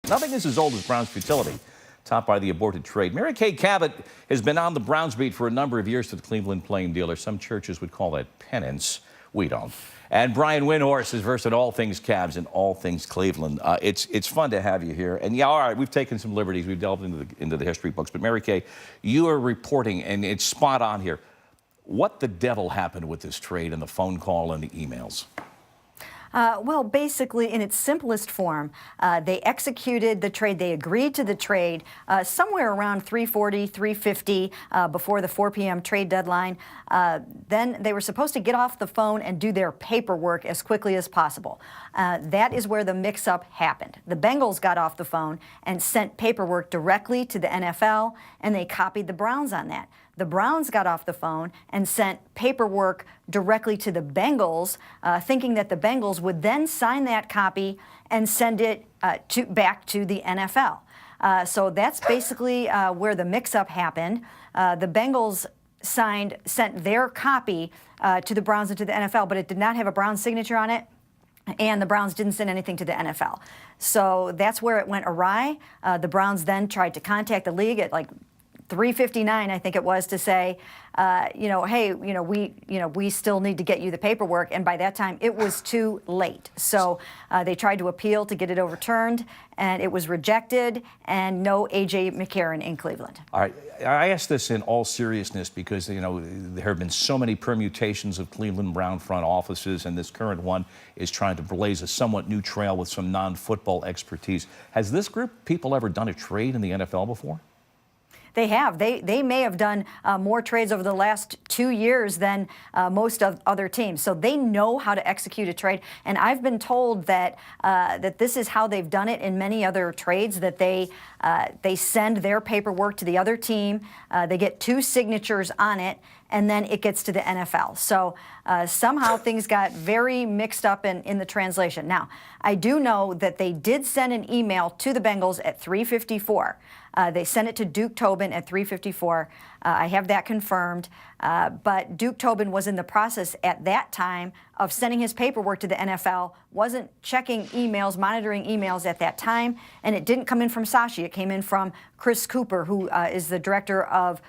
Nothing is as old as Browns futility, topped by the aborted trade. Mary Kay Cabot has been on the Browns beat for a number of years for the Cleveland Plain Dealer. Some churches would call that penance. We don't. And Brian Windhorst is versed in all things Cavs and all things Cleveland. It's fun to have you here. And yeah, all right, we've taken some liberties. We've delved into the history books. But Mary Kay, you are reporting, and it's spot on here. What the devil happened with this trade and the phone call and the emails? Well, basically, in its simplest form, they executed the trade. They agreed to the trade somewhere around 3:40, 3:50 before the 4 p.m. trade deadline. Then they were supposed to get off the phone and do their paperwork as quickly as possible. That is where the mix-up happened. The Bengals got off the phone and sent paperwork directly to the NFL, and they copied the Browns on that. The Browns got off the phone and sent paperwork directly to the Bengals, thinking that the Bengals would then sign that copy and send it back to the NFL. So that's basically where the mix-up happened. The Bengals sent their copy to the Browns and to the NFL, but it did not have a Browns signature on it. And the Browns didn't send anything to the NFL. So that's where it went awry. The Browns then tried to contact the league at like 3:59, I think it was, to say, hey, we still need to get you the paperwork. And by that time, it was too late. So they tried to appeal to get it overturned, and it was rejected, and no A.J. McCarron in Cleveland. All right. I ask this in all seriousness because, there have been so many permutations of Cleveland Brown front offices, and this current one is trying to blaze a somewhat new trail with some non-football expertise. Has this group of people ever done a trade in the NFL before? They have. They may have done more trades over the last 2 years than most of other teams. So they know how to execute a trade. And I've been told that that this is how they've done it in many other trades, that they send their paperwork to the other team. They get 2 signatures on it, and then it gets to the NFL. So somehow things got very mixed up in the translation. Now, I do know that they did send an email to the Bengals at 3:54. They sent it to Duke Tobin at 3:54. I have that confirmed. But Duke Tobin was in the process at that time of sending his paperwork to the NFL, wasn't checking emails, monitoring emails at that time, and it didn't come in from Sashi. It came in from Chris Cooper, who is the director of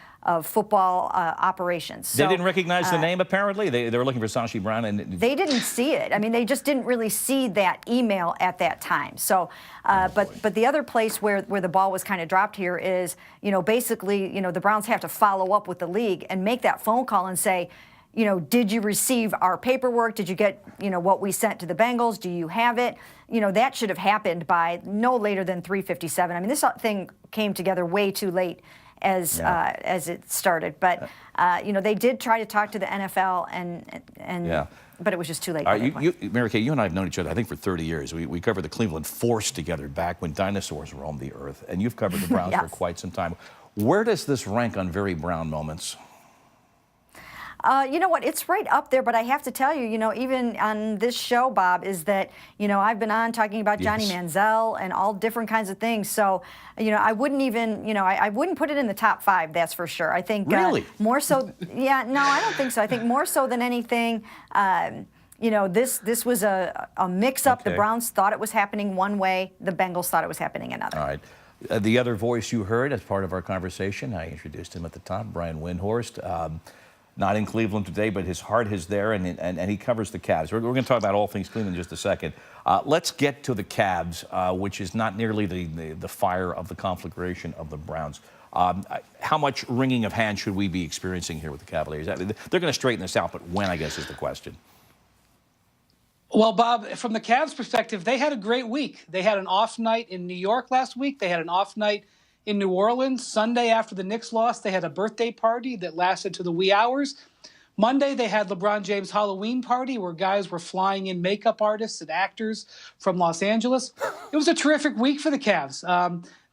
football operations. So, they didn't recognize the name, apparently? They were looking for Sashi Brown? And they didn't see it. I mean, they just didn't really see that email at that time. So, but the other place where the ball was kind of dropped here is, basically, the Browns have to follow up with the league and make that phone call and say, did you receive our paperwork? Did you get, what we sent to the Bengals? Do you have it? That should have happened by no later than 3:57. I mean, this thing came together way too late as it started. But, they did try to talk to the NFL, but it was just too late. Mary Kay, you and I have known each other, I think, for 30 years. We covered the Cleveland Force together back when dinosaurs roamed the earth, and you've covered the Browns Yes. for quite some time. Where does this rank on very Brown moments? You know what? It's right up there, but I have to tell you, even on this show, Bob, is that, I've been on talking about Johnny Manziel and all different kinds of things. So, I wouldn't even, I wouldn't put it in the top 5, that's for sure. I think really? More so, yeah, no, I don't think so. I think more so than anything, this was a mix-up. Okay. The Browns thought it was happening one way. The Bengals thought it was happening another. All right. The other voice you heard as part of our conversation, I introduced him at the top, Brian Windhorst. Not in Cleveland today, but his heart is there, and he covers the Cavs. We're going to talk about all things Cleveland in just a second. Let's get to the Cavs, which is not nearly the fire of the conflagration of the Browns. How much wringing of hands should we be experiencing here with the Cavaliers? They're going to straighten this out, but when, I guess, is the question. Well, Bob, from the Cavs' perspective, they had a great week. They had an off night in New York last week. They had an off night in New Orleans. Sunday, after the Knicks lost, they had a birthday party that lasted to the wee hours. Monday, they had LeBron James' Halloween party where guys were flying in makeup artists and actors from Los Angeles. It was a terrific week for the Cavs.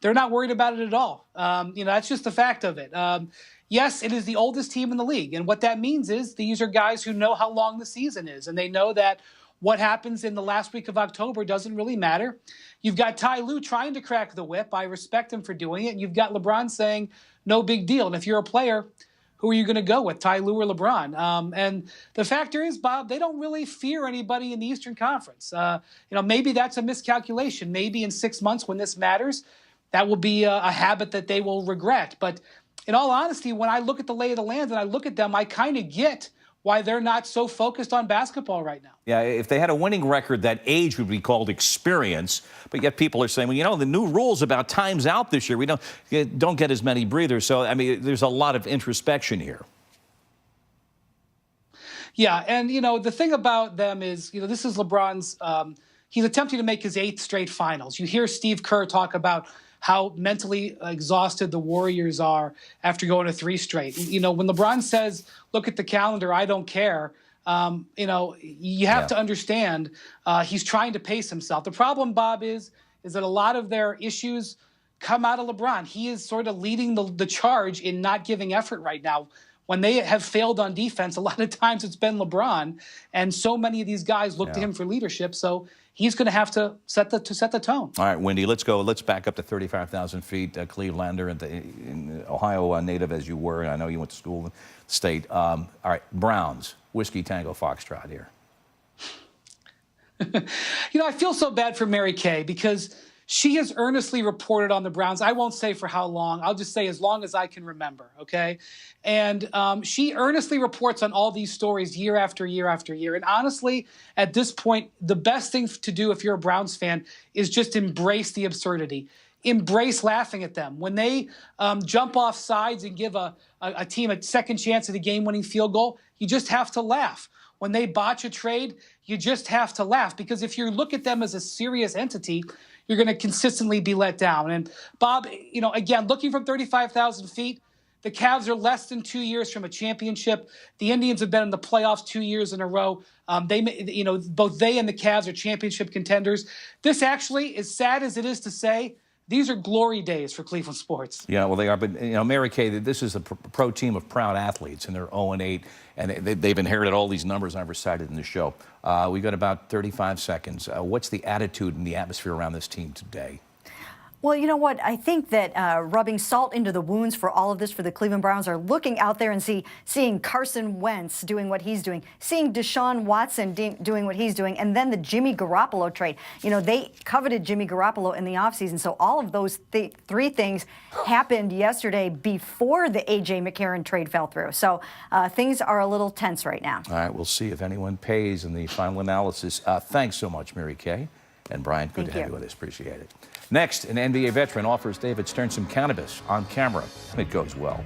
They're not worried about it at all. That's just the fact of it. Yes, it is the oldest team in the league. And what that means is these are guys who know how long the season is. And they know that what happens in the last week of October doesn't really matter. You've got Ty Lue trying to crack the whip. I respect him for doing it. And you've got LeBron saying, no big deal. And if you're a player, who are you going to go with, Ty Lue or LeBron? And the factor is, Bob, they don't really fear anybody in the Eastern Conference. Maybe that's a miscalculation. Maybe in 6 months when this matters, that will be a habit that they will regret. But in all honesty, when I look at the lay of the land and I look at them, I kind of get why they're not so focused on basketball right now. Yeah, if they had a winning record, that age would be called experience. But yet people are saying, well, the new rules about times out this year, we don't get as many breathers. So, I mean, there's a lot of introspection here. Yeah, and, the thing about them is, this is LeBron's, he's attempting to make his 8th straight finals. You hear Steve Kerr talk about how mentally exhausted the Warriors are after going to 3 straight. When LeBron says, look at the calendar, I don't care, you have to understand he's trying to pace himself. The problem, Bob, is that a lot of their issues come out of LeBron. He is sort of leading the charge in not giving effort right now. When they have failed on defense, a lot of times it's been LeBron, and so many of these guys look to him for leadership. So he's going to have to set the tone. All right, Wendy, let's go. Let's back up to 35,000 feet. Clevelander, in Ohio native as you were. I know you went to school in the state. All right, Browns, Whiskey Tango Foxtrot here. I feel so bad for Mary Kay because she has earnestly reported on the Browns. I won't say for how long. I'll just say as long as I can remember, okay? And she earnestly reports on all these stories year after year after year. And honestly, at this point, the best thing to do if you're a Browns fan is just embrace the absurdity. Embrace laughing at them. When they jump off sides and give a team a second chance at a game-winning field goal, you just have to laugh. When they botch a trade, you just have to laugh. Because if you look at them as a serious entity, you're going to consistently be let down. And Bob, again, looking from 35,000 feet, the Cavs are less than 2 years from a championship. The Indians have been in the playoffs 2 years in a row. Both they and the Cavs are championship contenders. This actually, as sad as it is to say, these are glory days for Cleveland sports. Yeah, well, they are. But, Mary Kay, this is a pro team of proud athletes, and they're 0-8, and they've inherited all these numbers I've recited in the show. We've got about 35 seconds. What's the attitude and the atmosphere around this team today? Well, you know what? I think that rubbing salt into the wounds for all of this for the Cleveland Browns are looking out there and seeing Carson Wentz doing what he's doing, seeing Deshaun Watson doing what he's doing, and then the Jimmy Garoppolo trade. They coveted Jimmy Garoppolo in the offseason, so all of those 3 things happened yesterday before the A.J. McCarron trade fell through. So things are a little tense right now. All right, we'll see if anyone pays in the final analysis. Thanks so much, Mary Kay. And Brian, good to have you with us. Appreciate it. Next, an NBA veteran offers David Stern some cannabis on camera. It goes well.